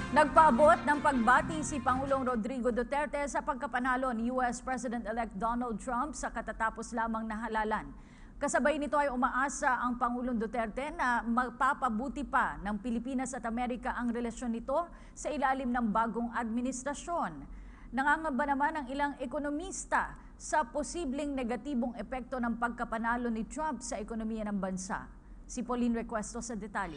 Nagpaabot ng pagbati si Pangulong Rodrigo Duterte sa pagkapanalo ni US President-elect Donald Trump sa katatapos lamang na halalan. Kasabay nito ay umaasa ang Pangulong Duterte na magpapabuti pa ng Pilipinas at Amerika ang relasyon nito sa ilalim ng bagong administrasyon. Nangangamba naman ang ilang ekonomista sa posibleng negatibong epekto ng pagkapanalo ni Trump sa ekonomiya ng bansa. Si Pauline Recuesto sa detalye.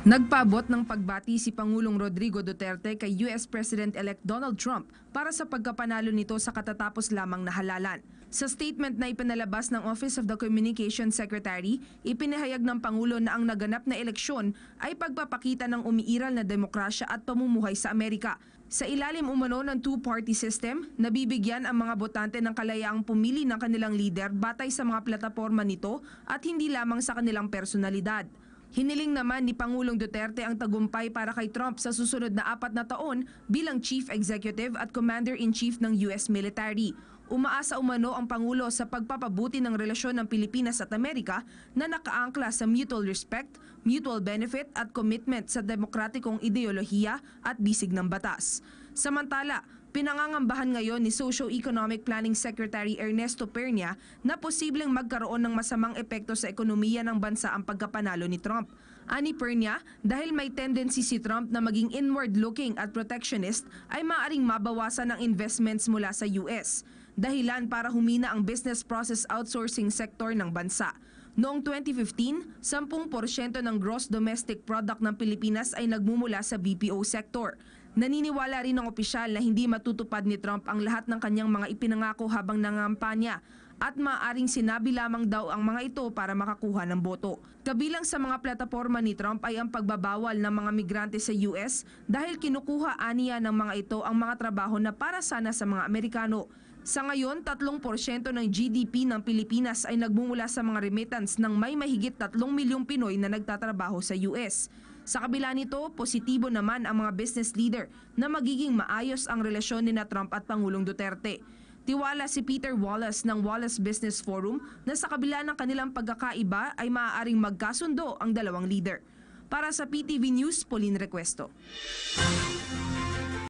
Nagpaabot ng pagbati si Pangulong Rodrigo Duterte kay US President-elect Donald Trump para sa pagkapanalo nito sa katatapos lamang na halalan. Sa statement na ipinalabas ng Office of the Communications Secretary, ipinahayag ng Pangulo na ang naganap na eleksyon ay pagpapakita ng umiiral na demokrasya at pamumuhay sa Amerika. Sa ilalim umano ng two-party system, nabibigyan ang mga botante ng kalayaang pumili ng kanilang leader batay sa mga plataporma nito at hindi lamang sa kanilang personalidad. Hiniling naman ni Pangulong Duterte ang tagumpay para kay Trump sa susunod na 4 na taon bilang Chief Executive at Commander-in-Chief ng US Military. Umaasa umano ang Pangulo sa pagpapabuti ng relasyon ng Pilipinas at Amerika na nakaangkla sa mutual respect, mutual benefit at commitment sa demokratikong ideolohiya at bisig ng batas. Samantala, pinangangambahan ngayon ni Socio-Economic Planning Secretary Ernesto Pernia na posibleng magkaroon ng masamang epekto sa ekonomiya ng bansa ang pagkapanalo ni Trump. Ani Pernia, dahil may tendency si Trump na maging inward-looking at protectionist, ay maaaring mabawasan ang investments mula sa US. Dahilan para humina ang business process outsourcing sector ng bansa. Noong 2015, 10% ng gross domestic product ng Pilipinas ay nagmumula sa BPO sector. Naniniwala rin ng opisyal na hindi matutupad ni Trump ang lahat ng kanyang mga ipinangako habang nangangampanya at maaaring sinabi lamang daw ang mga ito para makakuha ng boto. Kabilang sa mga plataporma ni Trump ay ang pagbabawal ng mga migrante sa US dahil kinukuha aniya ng mga ito ang mga trabaho na para sana sa mga Amerikano. Sa ngayon, 3% ng GDP ng Pilipinas ay nagmumula sa mga remittance ng may mahigit 3 milyong Pinoy na nagtatrabaho sa US. Sa kabila nito, positibo naman ang mga business leader na magiging maayos ang relasyon ni Trump at Pangulong Duterte. Tiwala si Peter Wallace ng Wallace Business Forum na sa kabila ng kanilang pagkakaiba ay maaaring magkasundo ang dalawang leader. Para sa PTV News, Pauline Recuesto.